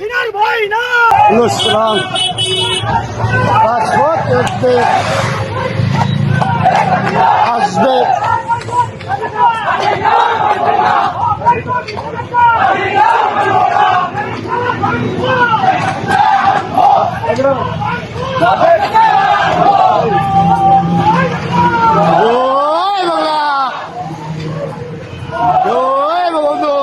হাসিনার ভয় না। ইসলাম রাজপথ আসবে আসবে ওই বাংলা ওই বন্ধু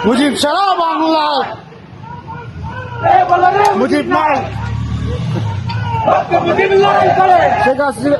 মুজিব সারা বাংলা মুজিব নাই শেখ হাসিনা